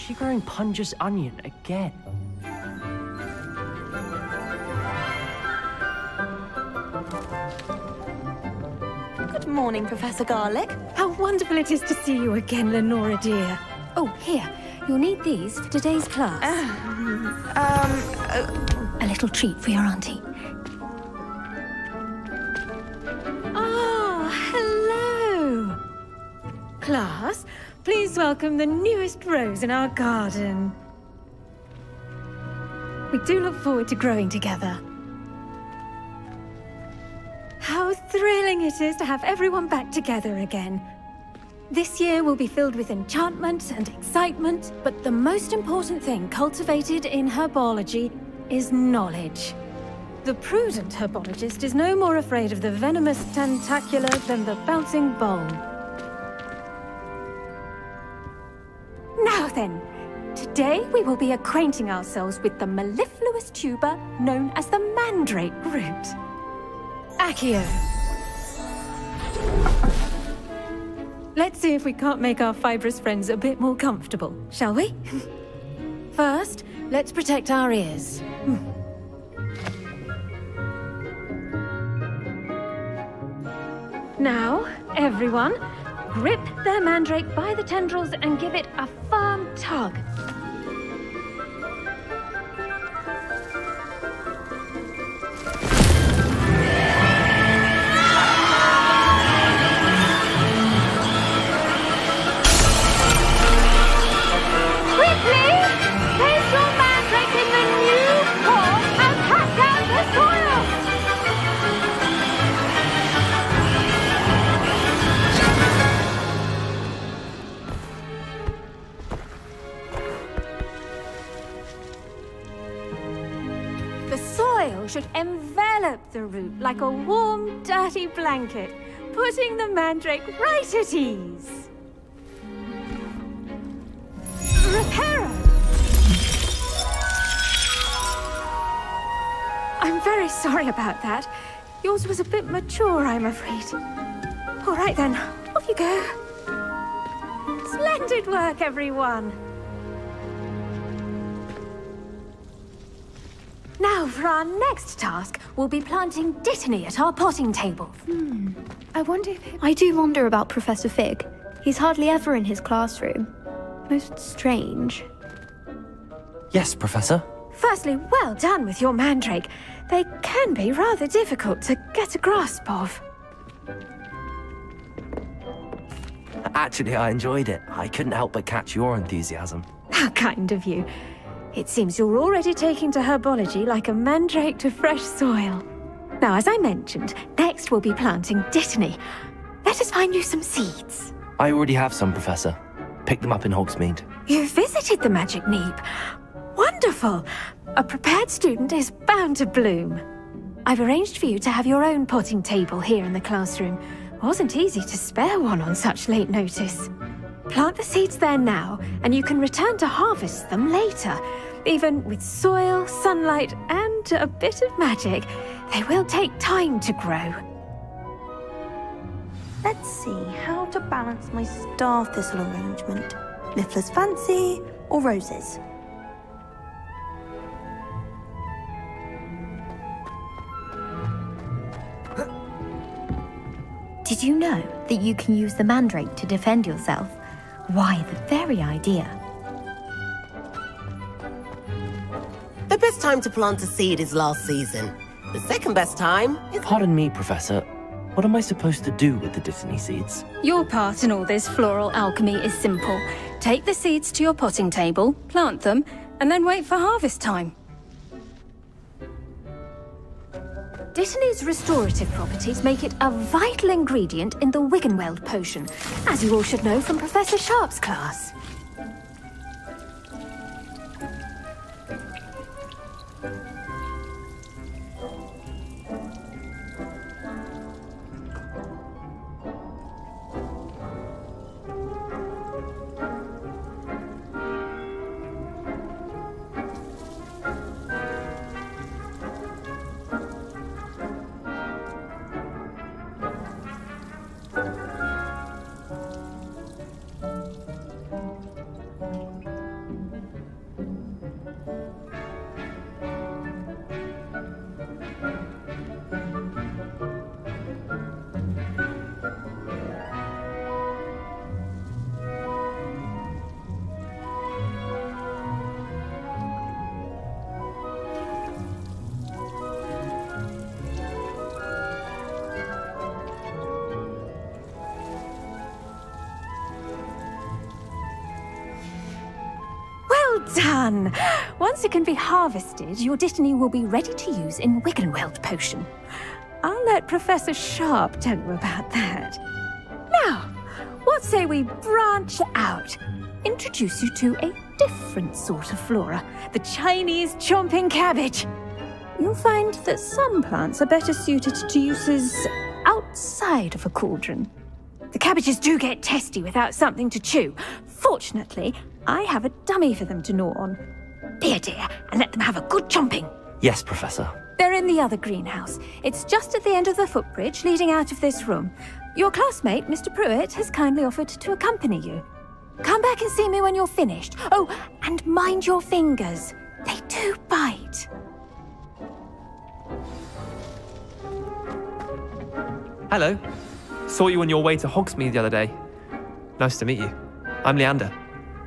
she growing Punja's onion again? Good morning, Professor Garlic. How wonderful it is to see you again, Lenora dear. Oh, here. You'll need these for today's class. A little treat for your auntie. Oh, hello! Class, please welcome the newest rose in our garden. We do look forward to growing together. How thrilling it is to have everyone back together again. This year will be filled with enchantment and excitement, but the most important thing cultivated in herbology is knowledge. The prudent herbologist is no more afraid of the venomous tentacular than the bouncing bulb. Now then, today we will be acquainting ourselves with the mellifluous tuber known as the mandrake root. Accio. Let's see if we can't make our fibrous friends a bit more comfortable, shall we? First, let's protect our ears. Now, everyone, grip their mandrake by the tendrils and give it a firm tug. Should envelop the root like a warm, dirty blanket, putting the mandrake right at ease. Reparo! I'm very sorry about that. Yours was a bit mature, I'm afraid. All right then, off you go. Splendid work, everyone. Now, for our next task, we'll be planting Dittany at our potting table. I do wonder about Professor Fig. He's hardly ever in his classroom. Most strange. Yes, Professor. Firstly, well done with your mandrake. They can be rather difficult to get a grasp of. Actually, I enjoyed it. I couldn't help but catch your enthusiasm. How kind of you. It seems you're already taking to herbology like a mandrake to fresh soil. Now, as I mentioned, next we'll be planting Dittany. Let us find you some seeds. I already have some, Professor. Picked them up in Hogsmeade. You visited the Magic Neep. Wonderful! A prepared student is bound to bloom. I've arranged for you to have your own potting table here in the classroom. Wasn't easy to spare one on such late notice. Plant the seeds there now, and you can return to harvest them later. Even with soil, sunlight, and a bit of magic, they will take time to grow. Let's see how to balance my star thistle arrangement. Miffler's Fancy or roses? Did you know that you can use the mandrake to defend yourself? Why, the very idea. The best time to plant a seed is last season. The second best time is... Pardon me, Professor. What am I supposed to do with the Dittany seeds? Your part in all this floral alchemy is simple. Take the seeds to your potting table, plant them, and then wait for harvest time. Dittany's restorative properties make it a vital ingredient in the Wiggenweld potion, as you all should know from Professor Sharp's class. done! Once it can be harvested, your Dittany will be ready to use in Wiggenweld potion. I'll let Professor Sharp tell you about that. Now, what say we branch out? Introduce you to a different sort of flora, the Chinese chomping cabbage. You'll find that some plants are better suited to uses outside of a cauldron. The cabbages do get testy without something to chew. Fortunately, I have a dummy for them to gnaw on. Be a dear and let them have a good chomping. Yes, Professor. They're in the other greenhouse. It's just at the end of the footbridge leading out of this room. Your classmate, Mr. Pruitt, has kindly offered to accompany you. Come back and see me when you're finished. Oh, and mind your fingers. They do bite. Hello. Saw you on your way to Hogsmeade the other day. Nice to meet you. I'm Leander.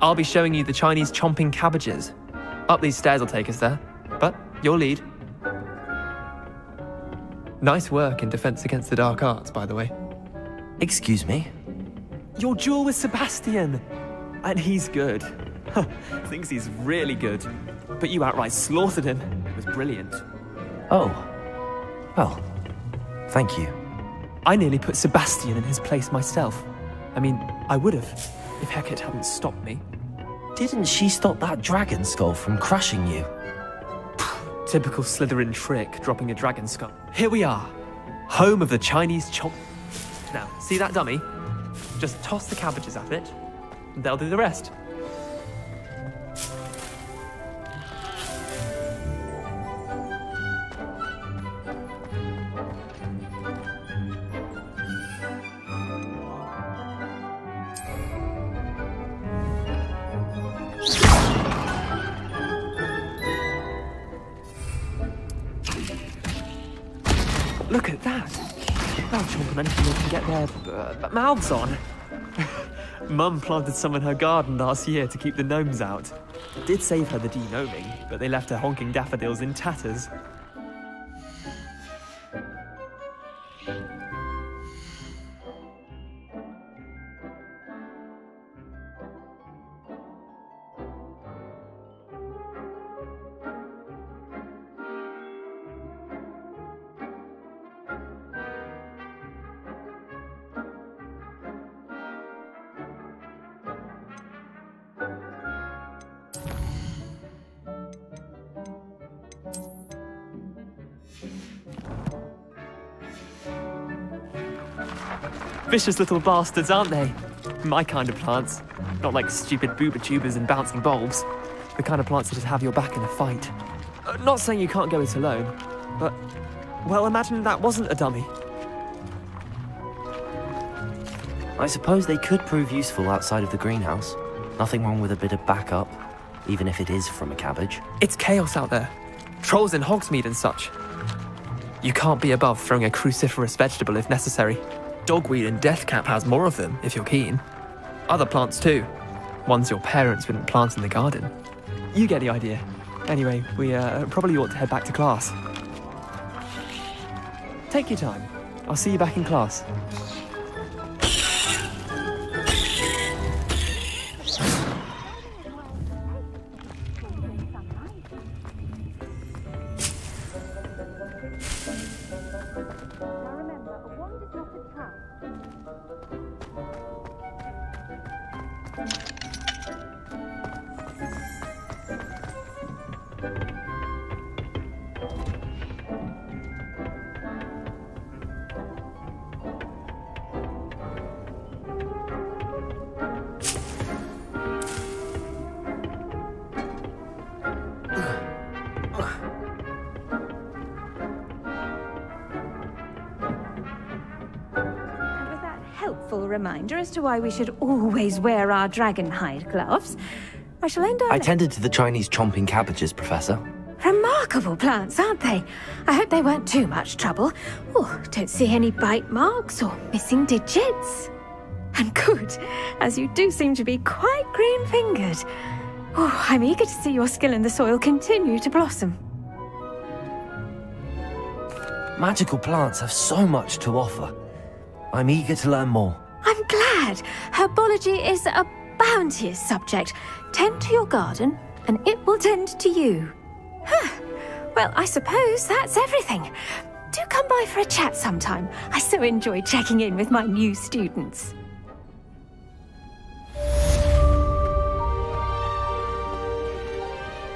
I'll be showing you the Chinese chomping cabbages. Up these stairs will take us there, but you'll lead. Nice work in Defense Against the Dark Arts, by the way. Excuse me? Your duel with Sebastian! And he's good. Thinks he's really good. But you outright slaughtered him. It was brilliant. Oh. Well, thank you. I nearly put Sebastian in his place myself. I mean, I would have, if Hecate hadn't stopped me. Didn't she stop that dragon skull from crushing you? Typical Slytherin trick, dropping a dragon skull. Here we are, home of the Chinese chomp. Now, see that dummy? Just toss the cabbages at it, and they'll do the rest. Look at that! They'll chomp on anything they can get their mouths on. Mum planted some in her garden last year to keep the gnomes out. Did save her the de-gnoming, but they left her honking daffodils in tatters. Vicious little bastards, aren't they? My kind of plants. Not like stupid booba tubers and bouncing bulbs. The kind of plants that just have your back in a fight. Not saying you can't go it alone, but, well, imagine that wasn't a dummy. I suppose they could prove useful outside of the greenhouse. Nothing wrong with a bit of backup, even if it is from a cabbage. It's chaos out there. Trolls in Hogsmeade and such. You can't be above throwing a cruciferous vegetable if necessary. Dogweed and deathcap has more of them, if you're keen. Other plants too. Ones your parents wouldn't plant in the garden. You get the idea. Anyway, we probably ought to head back to class. Take your time. I'll see you back in class. Reminder as to why we should always wear our dragon hide gloves. I shall end on... I tended to the Chinese chomping cabbages, Professor. Remarkable plants, aren't they? I hope they weren't too much trouble. Oh, don't see any bite marks or missing digits. And good, as you do seem to be quite green-fingered. Oh, I'm eager to see your skill in the soil continue to blossom. Magical plants have so much to offer. I'm eager to learn more. I'm glad. Herbology is a bounteous subject. Tend to your garden, and it will tend to you. Huh. Well, I suppose that's everything. Do come by for a chat sometime. I so enjoy checking in with my new students.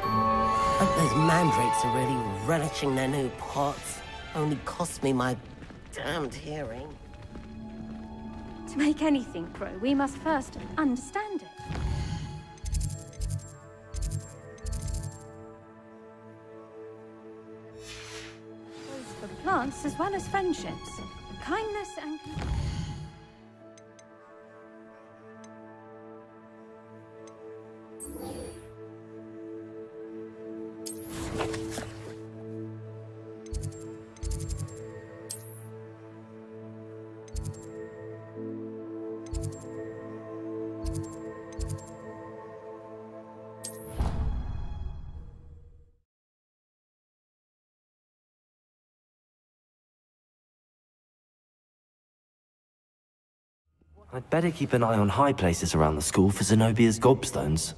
I hope those mandrakes are really relishing their new pots. Only cost me my damned hearing. To make anything grow, we must first understand it. Goes for plants as well as friendships, kindness and... I'd better keep an eye on high places around the school for Zenobia's gobstones.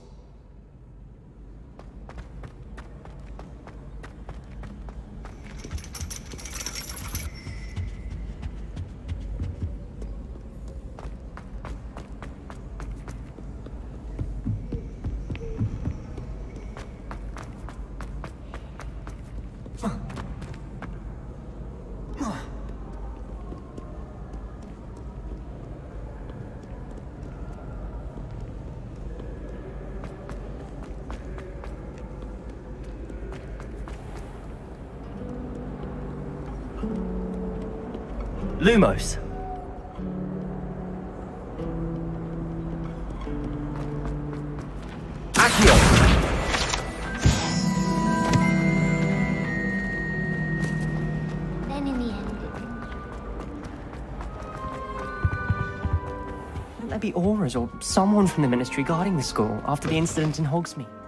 Lumos! Accio! Then in the end, Wouldn't there be Auras or someone from the Ministry guarding the school after the incident in Hogsmeade?